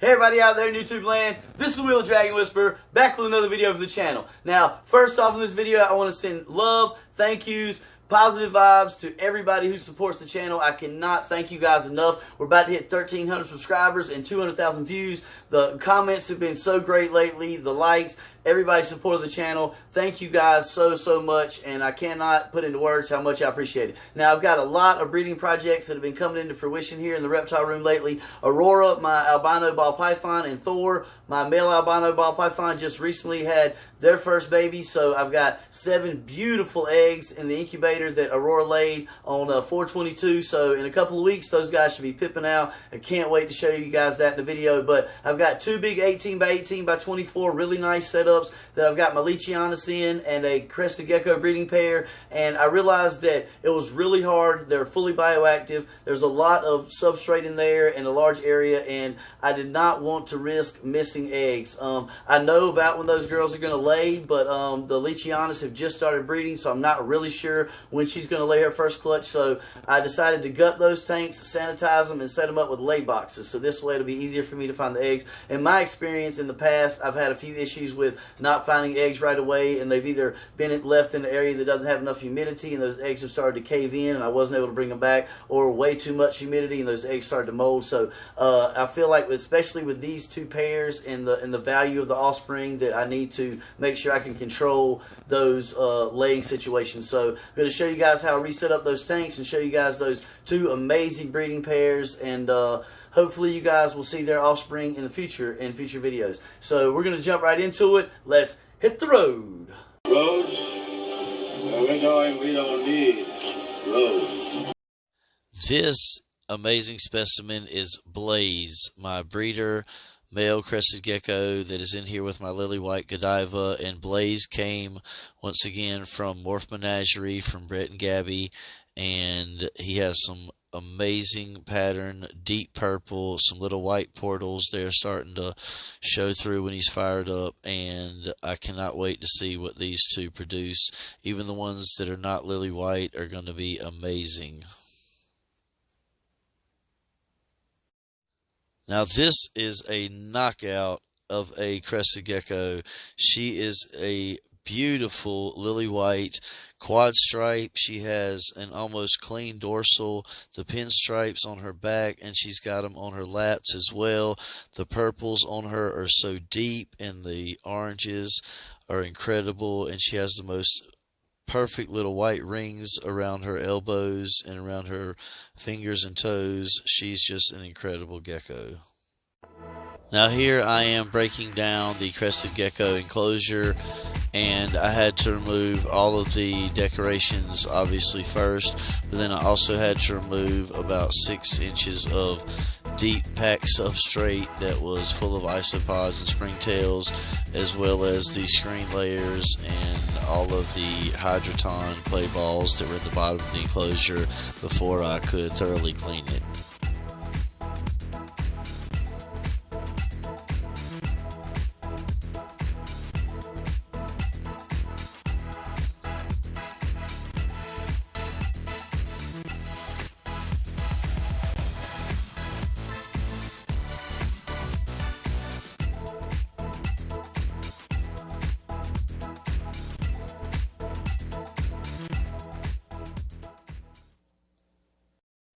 Hey everybody out there in YouTube land, this is Wheel of Dragon Whisperer, back with another video for the channel. Now, first off in this video, I want to send love, thank yous, positive vibes to everybody who supports the channel. I cannot thank you guys enough. We're about to hit 1,300 subscribers and 200,000 views. The comments have been so great lately, the likes, everybody supported the channel. Thank you guys so much, and I cannot put into words how much I appreciate it. Now, I've got a lot of breeding projects that have been coming into fruition here in the reptile room lately. Aurora, my albino ball python, and Thor, my male albino ball python, just recently had their first baby. So I've got 7 beautiful eggs in the incubator that Aurora laid on 4/22. So in a couple of weeks, those guys should be pipping out. I can't wait to show you guys that in the video. But I've got 2 big 18 by 18 by 24 really nice setups that I've got my Leachianus in and a Crested Gecko breeding pair. And I realized that it was really hard. They're fully bioactive. There's a lot of substrate in there in a large area, and I did not want to risk missing eggs. I know about when those girls are going to lay, but the Leachianus have just started breeding, so I'm not really sure when she's going to lay her first clutch. So I decided to gut those tanks, sanitize them, and set them up with lay boxes. So this way it'll be easier for me to find the eggs. In my experience in the past, I've had a few issues with not finding eggs right away, and they've either been left in an area that doesn't have enough humidity and those eggs have started to cave in and I wasn't able to bring them back, or way too much humidity and those eggs started to mold. So I feel like, especially with these 2 pairs and the value of the offspring, that I need to make sure I can control those laying situations. So I'm going to show you guys how I reset up those tanks and show you guys those 2 amazing breeding pairs, and hopefully you guys will see their offspring in the future in future videos. So we're going to jump right into it. Let's hit the road. Roads? We're going, we don't need roads. This amazing specimen is Blaze, my breeder male Crested Gecko that is in here with my Lily White Godiva. And Blaze came once again from Morph Menagerie from Brett and Gabby, and he has some amazing pattern, deep purple, some little white portals there starting to show through when he's fired up, and I cannot wait to see what these 2 produce. Even the ones that are not lily white are going to be amazing. Now this is a knockout of a Crested Gecko. She is a beautiful lily white quad stripe. She has an almost clean dorsal, the pinstripes on her back, and she's got them on her lats as well. The purples on her are so deep, and the oranges are incredible, and she has the most perfect little white rings around her elbows and around her fingers and toes. She's just an incredible gecko. Now here I am breaking down the Crested Gecko enclosure, and I had to remove all of the decorations obviously first, but then I also had to remove about 6 inches of deep pack substrate that was full of isopods and springtails, as well as the screen layers and all of the Hydroton clay balls that were at the bottom of the enclosure before I could thoroughly clean it.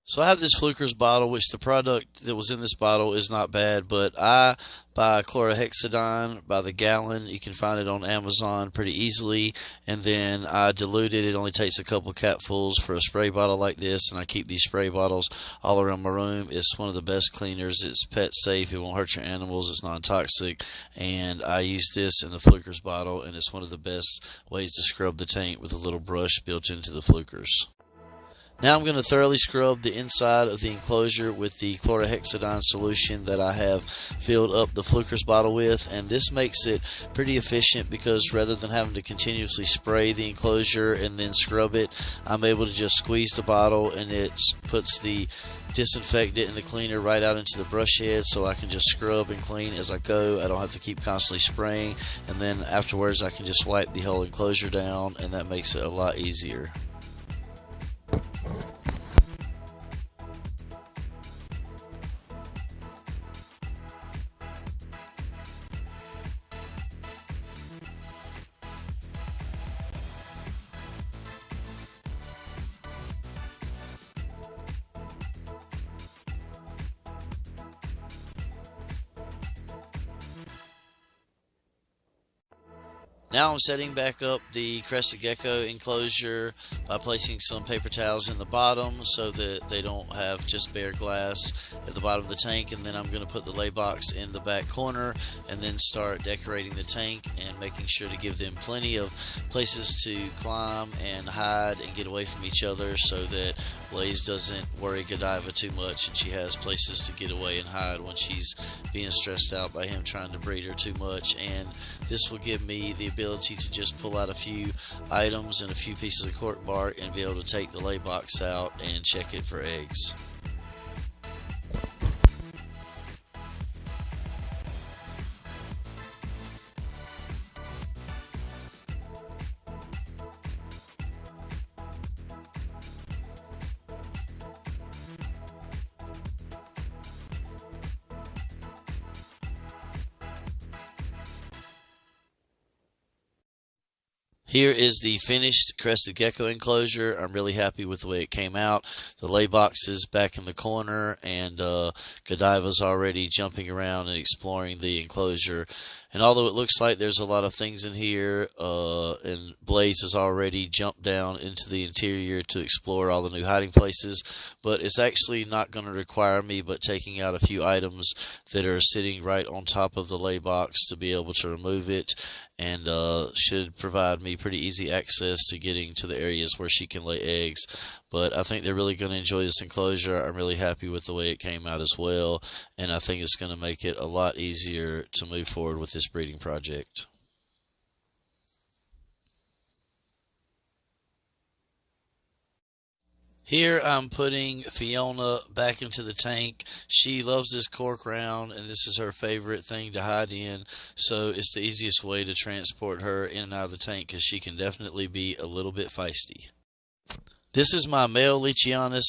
So I have this Fluker's bottle, which the product that was in this bottle is not bad, but I buy chlorhexidine by the gallon. You can find it on Amazon pretty easily, and then I dilute it. It only takes a couple capfuls for a spray bottle like this, and I keep these spray bottles all around my room. It's one of the best cleaners. It's pet safe. It won't hurt your animals. It's non-toxic, and I use this in the Fluker's bottle, and it's one of the best ways to scrub the tank with a little brush built into the Flukers. Now I'm going to thoroughly scrub the inside of the enclosure with the chlorhexidine solution that I have filled up the Fluker's bottle with, and this makes it pretty efficient because rather than having to continuously spray the enclosure and then scrub it, I'm able to just squeeze the bottle and it puts the disinfectant and the cleaner right out into the brush head, so I can just scrub and clean as I go. I don't have to keep constantly spraying, and then afterwards I can just wipe the whole enclosure down, and that makes it a lot easier. Now I'm setting back up the Crested Gecko enclosure by placing some paper towels in the bottom so that they don't have just bare glass at the bottom of the tank, and then I'm going to put the lay box in the back corner and then start decorating the tank and making sure to give them plenty of places to climb and hide and get away from each other so that Blaze doesn't worry Godiva too much and she has places to get away and hide when she's being stressed out by him trying to breed her too much. And this will give me the ability to just pull out a few items and a few pieces of cork bark and be able to take the lay box out and check it for eggs. Here is the finished Crested Gecko enclosure. I'm really happy with the way it came out. The lay box is back in the corner, and Godiva's already jumping around and exploring the enclosure. And although it looks like there's a lot of things in here, and Blaze has already jumped down into the interior to explore all the new hiding places, but it's actually not going to require me but taking out a few items that are sitting right on top of the lay box to be able to remove it, and should provide me pretty easy access to getting to the areas where she can lay eggs. But I think they're really going to enjoy this enclosure. I'm really happy with the way it came out as well, and I think it's going to make it a lot easier to move forward with this breeding project. Here I'm putting Fiona back into the tank. She loves this cork round, and this is her favorite thing to hide in, so it's the easiest way to transport her in and out of the tank because she can definitely be a little bit feisty. This is my male Leachianus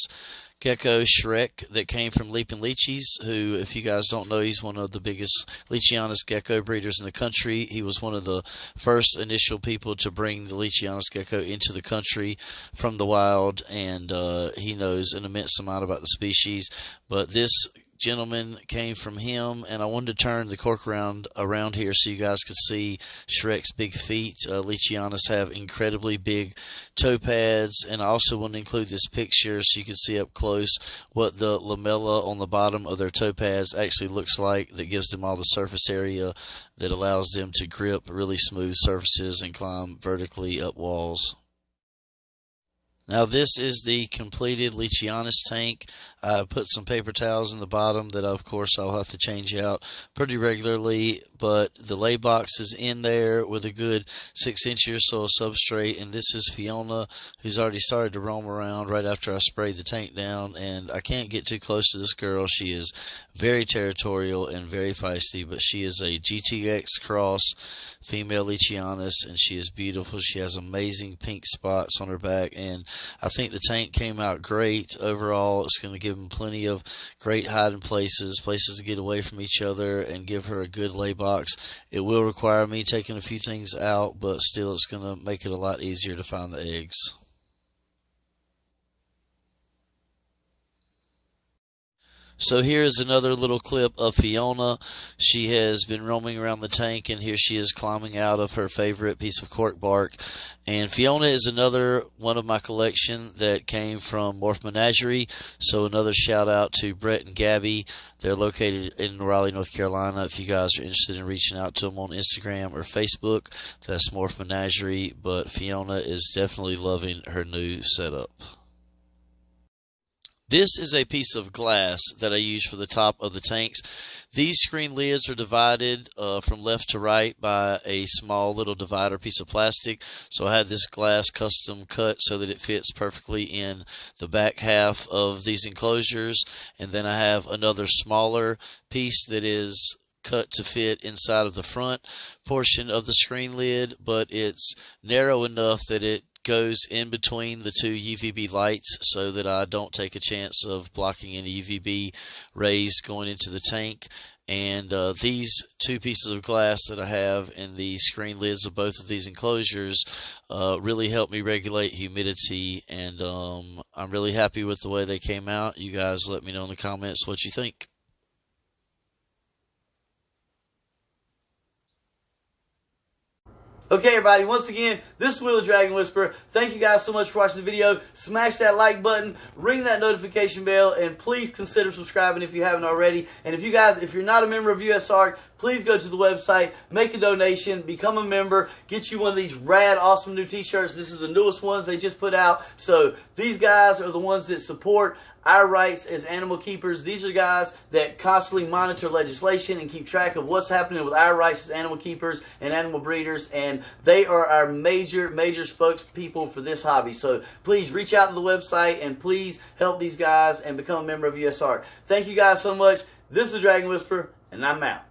gecko Shrek that came from Leaping Leachies, who, if you guys don't know, he's one of the biggest Leachianus gecko breeders in the country. He was one of the first initial people to bring the Leachianus gecko into the country from the wild, and he knows an immense amount about the species. But this gentleman came from him, and I wanted to turn the cork around here so you guys could see Shrek's big feet. Leachianus have incredibly big toe pads, and I also want to include this picture so you can see up close what the lamella on the bottom of their toe pads actually looks like. That gives them all the surface area that allows them to grip really smooth surfaces and climb vertically up walls. Now this is the completed Leachianus tank. I put some paper towels in the bottom that of course I'll have to change out pretty regularly, but the lay box is in there with a good 6 inches or so of substrate, and this is Fiona, who's already started to roam around right after I sprayed the tank down, and I can't get too close to this girl. She is very territorial and very feisty, but she is a GTX cross female Leachianus, and she is beautiful. She has amazing pink spots on her back, and I think the tank came out great overall. It's going to give them plenty of great hiding places to get away from each other, and give her a good lay box. It will require me taking a few things out, but still it's going to make it a lot easier to find the eggs. So here is another little clip of Fiona. She has been roaming around the tank, and here she is climbing out of her favorite piece of cork bark. And Fiona is another one of my collection that came from Morph Menagerie. So another shout out to Brett and Gabby. They're located in Raleigh, North Carolina. If you guys are interested in reaching out to them on Instagram or Facebook, that's Morph Menagerie. But Fiona is definitely loving her new setup. This is a piece of glass that I use for the top of the tanks. These screen lids are divided from left to right by a small little divider piece of plastic. So I had this glass custom cut so that it fits perfectly in the back half of these enclosures. And then I have another smaller piece that is cut to fit inside of the front portion of the screen lid, but it's narrow enough that it goes in between the two UVB lights so that I don't take a chance of blocking any UVB rays going into the tank. And these two pieces of glass that I have in the screen lids of both of these enclosures really help me regulate humidity, and I'm really happy with the way they came out. You guys let me know in the comments what you think. Okay, everybody, once again, this is Will the Dragon Whisperer. Thank you guys so much for watching the video. Smash that like button, ring that notification bell, and please consider subscribing if you haven't already. And if you're not a member of USARK, please go to the website, make a donation, become a member, get you one of these rad, awesome new t-shirts. This is the newest ones they just put out. So these guys are the ones that support our rights as animal keepers. These are guys that constantly monitor legislation and keep track of what's happening with our rights as animal keepers and animal breeders, and they are our major spokespeople for this hobby. So please reach out to the website and please help these guys and become a member of USARK. Thank you guys so much. This is the Dragon Whisperer, and I'm out.